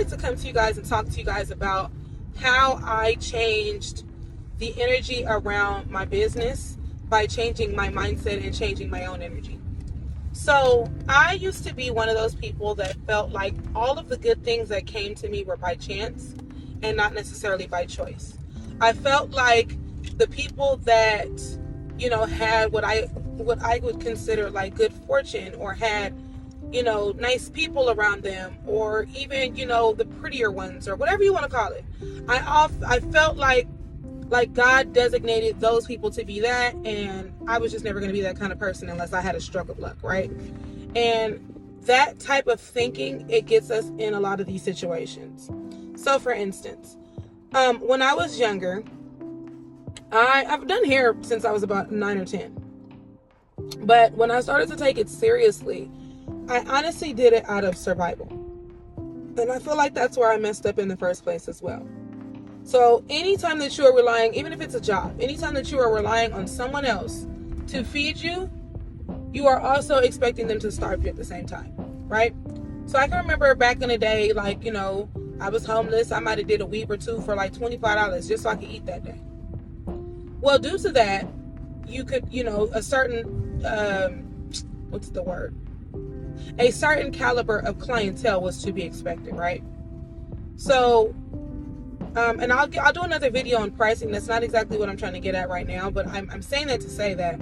wanted to come to you guys and talk to you guys about how I changed the energy around my business by changing my mindset and changing my own energy. So I used to be one of those people that felt like all of the good things that came to me were by chance and not necessarily by choice. I felt like the people that, had what I would consider like good fortune, or had, nice people around them, or even, the prettier ones, or whatever you want to call it. I felt like God designated those people to be that, and I was just never going to be that kind of person unless I had a stroke of luck, right? And that type of thinking, it gets us in a lot of these situations. So for instance, when I was younger, I've done hair since I was about 9 or 10. But when I started to take it seriously, I honestly did it out of survival. And I feel like that's where I messed up in the first place as well. So anytime that you are relying, even if it's a job, anytime that you are relying on someone else to feed you, you are also expecting them to starve you at the same time, right? So I can remember back in the day, like, I was homeless. I might have did a weave or two for like $25 just so I could eat that day. Well, due to that, you could, a certain, a certain caliber of clientele was to be expected, right? So, and I'll do another video on pricing. That's not exactly what I'm trying to get at right now, but I'm saying that to say that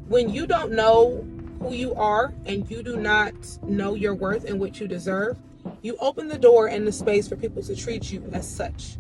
when you don't know who you are and you do not know your worth and what you deserve, you open the door and the space for people to treat you as such.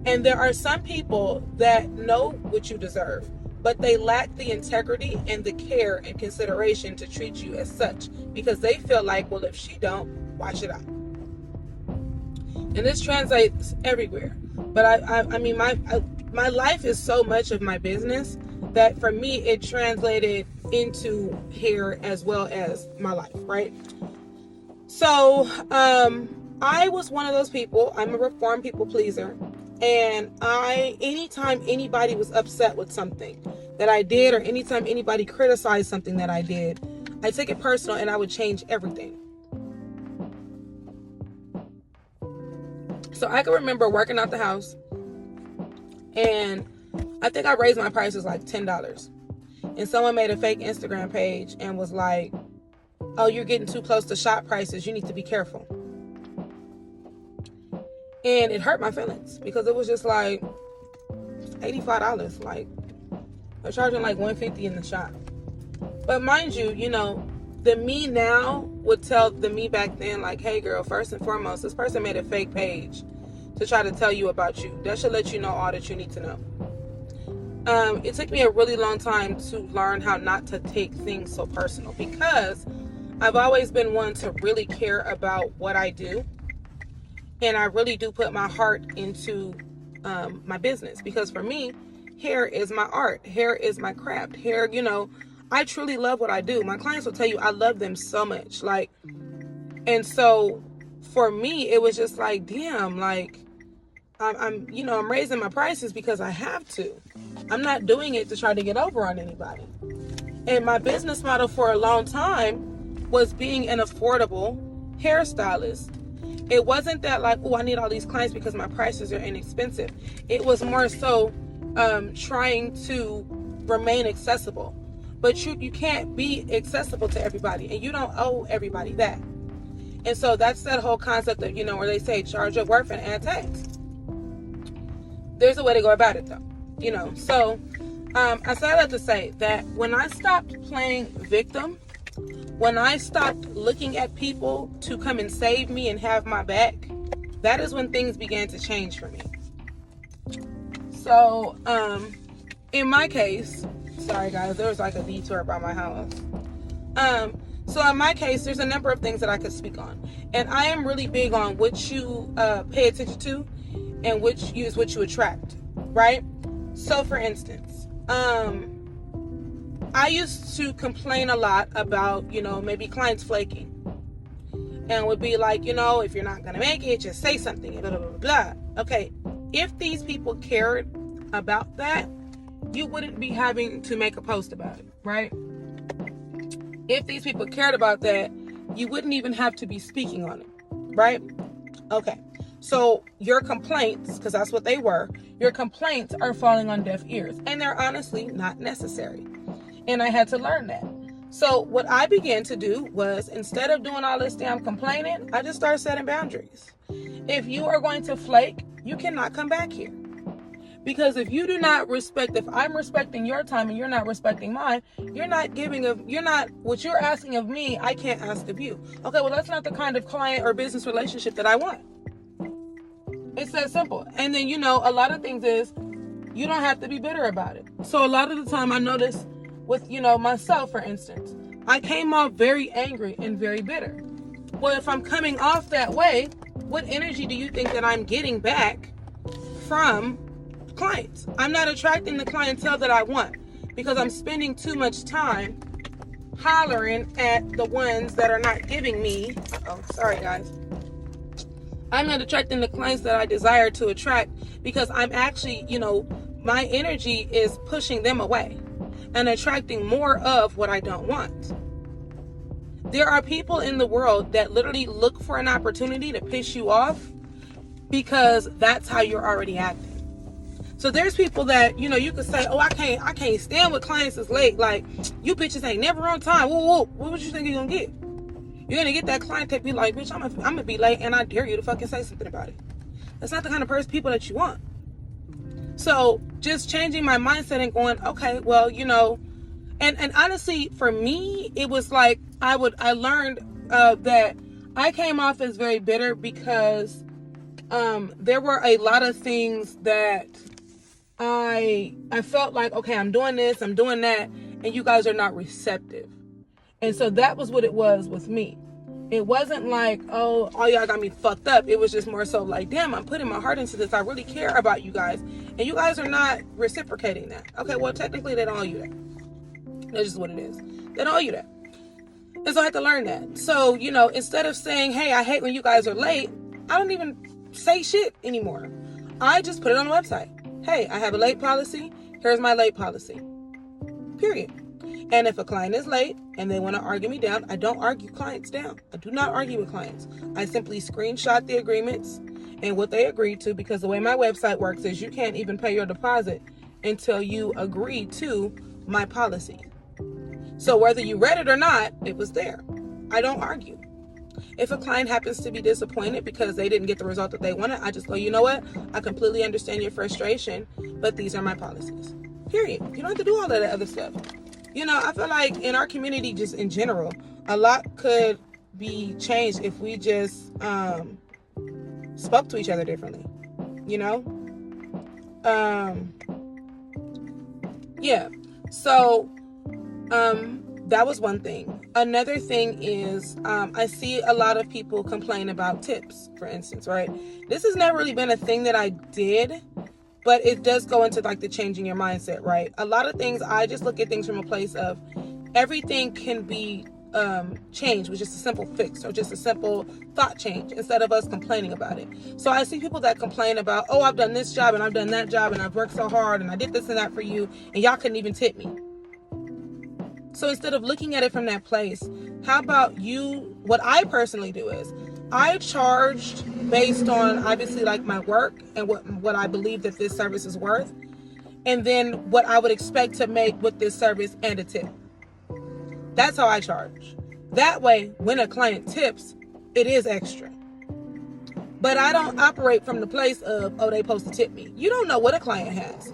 And there are some people that know what you deserve, but they lack the integrity and the care and consideration to treat you as such, because they feel like, well, if she don't, why should I? And this translates everywhere. But I mean, my life is so much of my business that for me, it translated into hair as well as my life, right? So I was one of those people. I'm a reformed people pleaser. And anytime anybody was upset with something that I did, or anytime anybody criticized something that I did, I took it personal and I would change everything. So I can remember working out the house, and I think I raised my prices like $10. And someone made a fake Instagram page and was like, oh, you're getting too close to shop prices. You need to be careful. And it hurt my feelings because it was just like $85. Like, they're charging like $150 in the shop. But mind you, the me now would tell the me back then, like, hey girl, first and foremost, this person made a fake page to try to tell you about you. That should let you know all that you need to know. It took me a really long time to learn how not to take things so personal, because I've always been one to really care about what I do. And I really do put my heart into my business, because for me, hair is my art. Hair is my craft. Hair, I truly love what I do. My clients will tell you I love them so much. Like, and so for me, it was just like, damn, like, I'm raising my prices because I have to. I'm not doing it to try to get over on anybody. And my business model for a long time was being an affordable hairstylist. It wasn't that like, oh, I need all these clients because my prices are inexpensive. It was more so trying to remain accessible. But you can't be accessible to everybody, and you don't owe everybody that. And so that's that whole concept of, where they say charge your worth and add tax. There's a way to go about it though, So I say that to say that when I stopped playing victim, when I stopped looking at people to come and save me and have my back, that is when things began to change for me. So, in my case, sorry guys, there was like a detour by my house. So in my case, there's a number of things that I could speak on. And I am really big on what you pay attention to and which is what you attract, right? So for instance, I used to complain a lot about, maybe clients flaking. And would be like, if you're not going to make it, just say something, blah, blah, blah, blah. Okay, if these people cared about that, you wouldn't be having to make a post about it, right? If these people cared about that, you wouldn't even have to be speaking on it, right? Okay. So your complaints, because that's what they were, your complaints are falling on deaf ears, and they're honestly not necessary. And I had to learn that. So what I began to do was, instead of doing all this damn complaining, I just started setting boundaries. If you are going to flake, you cannot come back here. Because if you do not respect, if I'm respecting your time and you're not respecting mine, what you're asking of me, I can't ask of you. Okay, well, that's not the kind of client or business relationship that I want. It's that simple. And then, a lot of things is, you don't have to be bitter about it. So a lot of the time I notice with, myself, for instance, I came off very angry and very bitter. Well, if I'm coming off that way, what energy do you think that I'm getting back from clients? I'm not attracting the clientele that I want because I'm spending too much time hollering at the ones that are not giving me. Sorry guys. I'm not attracting the clients that I desire to attract because I'm actually, my energy is pushing them away and attracting more of what I don't want. There are people in the world that literally look for an opportunity to piss you off because that's how you're already acting. So there's people that, you could say, I can't stand when clients is late. Like, you bitches ain't never on time. Whoa. What would you think you're going to get? You're going to get that client that be like, bitch, I'm going to be late and I dare you to fucking say something about it. That's not the kind of people that you want. So just changing my mindset and going, okay, well, and honestly, for me, it was like, I learned that I came off as very bitter because there were a lot of things that I felt like, okay, I'm doing this, I'm doing that, and you guys are not receptive. And so that was what it was with me. It wasn't like, oh, all y'all got me fucked up. It was just more so like, damn, I'm putting my heart into this. I really care about you guys. And you guys are not reciprocating that. Okay, well, technically, they don't owe you that. That's just what it is. They don't owe you that. And so I had to learn that. So, instead of saying, hey, I hate when you guys are late, I don't even say shit anymore. I just put it on the website. Hey, I have a late policy. Here's my late policy. Period. And if a client is late and they want to argue me down, I don't argue clients down. I do not argue with clients. I simply screenshot the agreements and what they agreed to, because the way my website works is you can't even pay your deposit until you agree to my policy. So whether you read it or not, it was there. I don't argue. If a client happens to be disappointed because they didn't get the result that they wanted, I just go, you know what? I completely understand your frustration, but these are my policies. Period. You don't have to do all of that other stuff. I feel like in our community, just in general, a lot could be changed if we just spoke to each other differently. Yeah. So that was one thing. Another thing is I see a lot of people complain about tips, for instance, right? This has never really been a thing that I did, but it does go into like the changing your mindset, right? A lot of things, I just look at things from a place of everything can be changed with just a simple fix or just a simple thought change instead of us complaining about it. So I see people that complain about, oh, I've done this job and I've done that job and I've worked so hard and I did this and that for you and y'all couldn't even tip me. So instead of looking at it from that place, how about what I personally do is I charged based on obviously like my work and what I believe that this service is worth, and then what I would expect to make with this service and a tip. That's how I charge. That way, when a client tips, it is extra. But I don't operate from the place of, oh, they supposed to tip me. You don't know what a client has.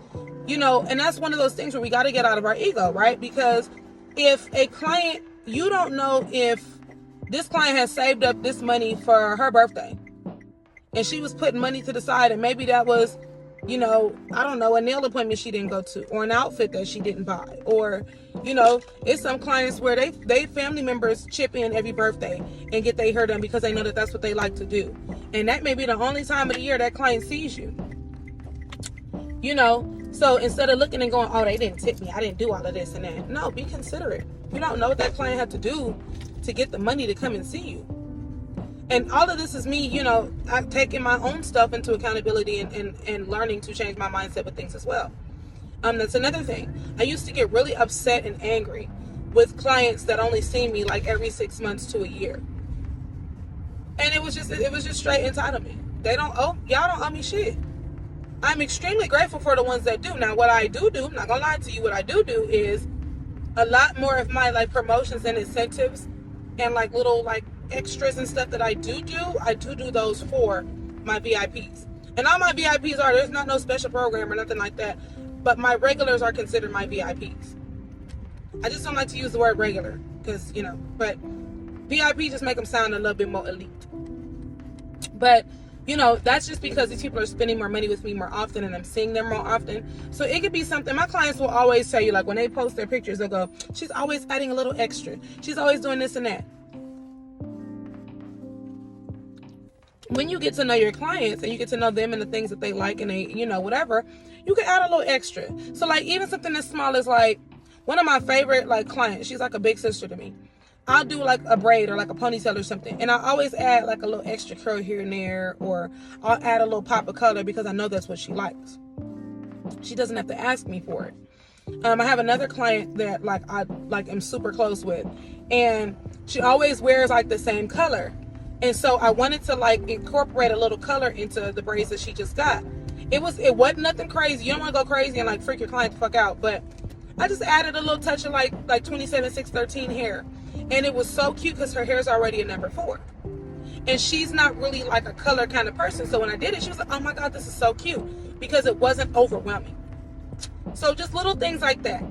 And that's one of those things where we got to get out of our ego, right? Because if a client, you don't know if this client has saved up this money for her birthday and she was putting money to the side, and maybe that was, I don't know, a nail appointment she didn't go to, or an outfit that she didn't buy, or, it's some clients where they family members chip in every birthday and get their hair done because they know that that's what they like to do. And that may be the only time of the year that client sees you. So instead of looking and going, oh, they didn't tip me, I didn't do all of this and that. No, be considerate. You don't know what that client had to do to get the money to come and see you. And all of this is me, I'm taking my own stuff into accountability and learning to change my mindset with things as well. That's another thing. I used to get really upset and angry with clients that only see me like every 6 months to a year. And it was just straight entitlement. Y'all don't owe me shit. I'm extremely grateful for the ones that do. Now, what I do, I'm not gonna lie to you, what I do is a lot more of my like promotions and incentives and like little like extras and stuff that I do those for my VIPs. And all my VIPs there's not no special program or nothing like that, but my regulars are considered my VIPs. I just don't like to use the word regular because, but VIP just make them sound a little bit more elite. But, that's just because these people are spending more money with me more often and I'm seeing them more often. So it could be something, my clients will always tell you, like when they post their pictures, they'll go, she's always adding a little extra. She's always doing this and that. When you get to know your clients and you get to know them and the things that they like and they, whatever, you can add a little extra. So like even something as small as like one of my favorite like clients, she's like a big sister to me. I'll do like a braid or like a ponytail or something. And I always add like a little extra curl here and there, or I'll add a little pop of color because I know that's what she likes. She doesn't have to ask me for it. I have another client that I am super close with, and she always wears like the same color. And so I wanted to like incorporate a little color into the braids that she just got. It wasn't nothing crazy. You don't want to go crazy and like freak your client the fuck out, but I just added a little touch of like 27-6-13 hair. And it was so cute because her hair is already a number 4. And she's not really like a color kind of person. So when I did it, she was like, oh my God, this is so cute, because it wasn't overwhelming. So just little things like that.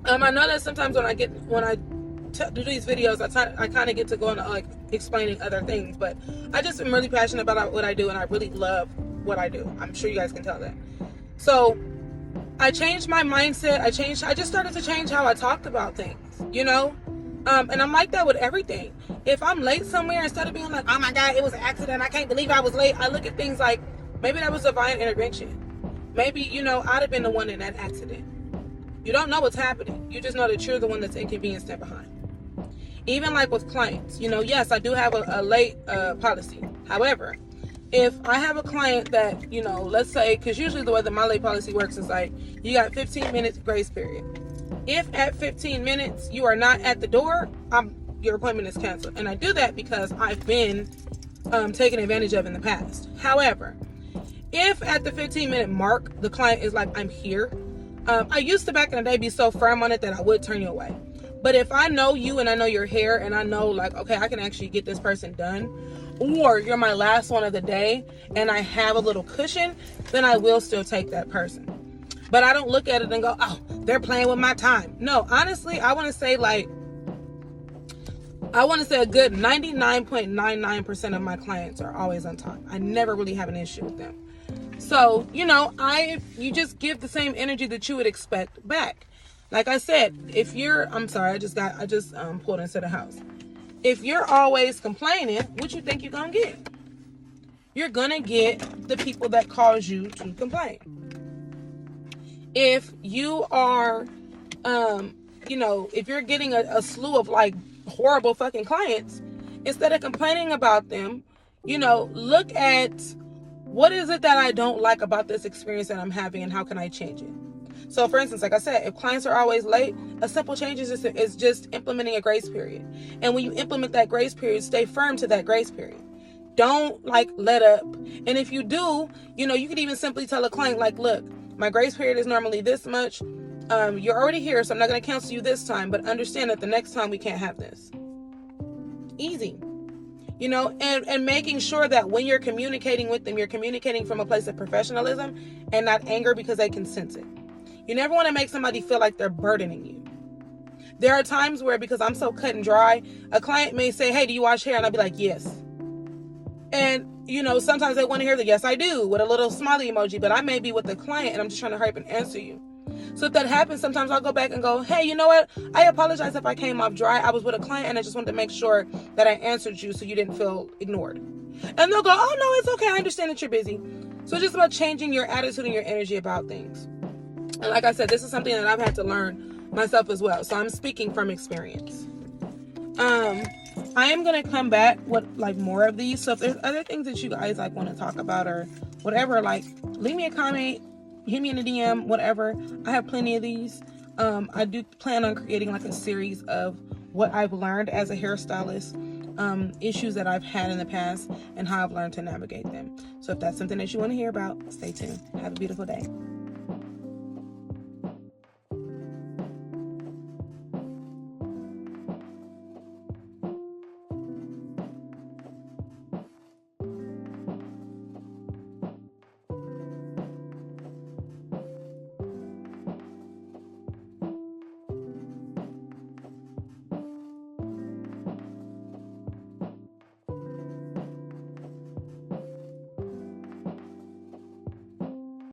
I know that sometimes when I do these videos, I kind of get to go into like explaining other things, but I just am really passionate about what I do, and I really love what I do. I'm sure you guys can tell that. So I changed my mindset. I just started to change how I talked about things, and I'm like that with everything. If I'm late somewhere, instead of being like, oh my God, it was an accident, I can't believe I was late, I look at things like, maybe that was divine intervention. Maybe, I'd have been the one in that accident. You don't know what's happening. You just know that you're the one that's inconvenienced and behind. Even like with clients, yes, I do have a late policy. However, if I have a client that, let's say, because usually the way that my late policy works is like, you got 15 minutes grace period. If at 15 minutes you are not at the door, your appointment is canceled. And I do that because I've been taken advantage of in the past. However, if at the 15-minute mark, the client is like, I'm here. I used to back in the day be so firm on it that I would turn you away. But if I know you and I know your hair and I know like, okay, I can actually get this person done, or you're my last one of the day and I have a little cushion, then I will still take that person. But I don't look at it and go, oh, they're playing with my time. No, honestly, I want to say a good 99.99% of my clients are always on time. I never really have an issue with them. So, you just give the same energy that you would expect back. Like I said, I just pulled into the house. If you're always complaining, what you think you're going to get? You're going to get the people that cause you to complain. If you are, if you're getting a slew of like horrible fucking clients, instead of complaining about them, look at what is it that I don't like about this experience that I'm having and how can I change it? So for instance, like I said, if clients are always late, a simple change is just implementing a grace period. And when you implement that grace period, stay firm to that grace period. Don't like let up. And if you do, you could even simply tell a client like, look, my grace period is normally this much. You're already here, so I'm not going to cancel you this time, but understand that the next time we can't have this. Easy. And making sure that when you're communicating with them, you're communicating from a place of professionalism and not anger, because they can sense it. You never want to make somebody feel like they're burdening you. There are times where, because I'm so cut and dry, a client may say, hey, do you wash hair? And I'll be like, yes. And, sometimes they want to hear the yes, I do, with a little smiley emoji, but I may be with the client and I'm just trying to hurry up and answer you. So if that happens, sometimes I'll go back and go, hey, you know what? I apologize if I came off dry. I was with a client and I just wanted to make sure that I answered you so you didn't feel ignored. And they'll go, oh, no, it's okay. I understand that you're busy. So it's just about changing your attitude and your energy about things. And like I said, this is something that I've had to learn myself as well. So I'm speaking from experience. I am going to come back with like more of these. So if there's other things that you guys like want to talk about or whatever, like leave me a comment, hit me in a DM, whatever. I have plenty of these. I do plan on creating like a series of what I've learned as a hairstylist. issues that I've had in the past and how I've learned to navigate them. So if that's something that you want to hear about, stay tuned. Have a beautiful day.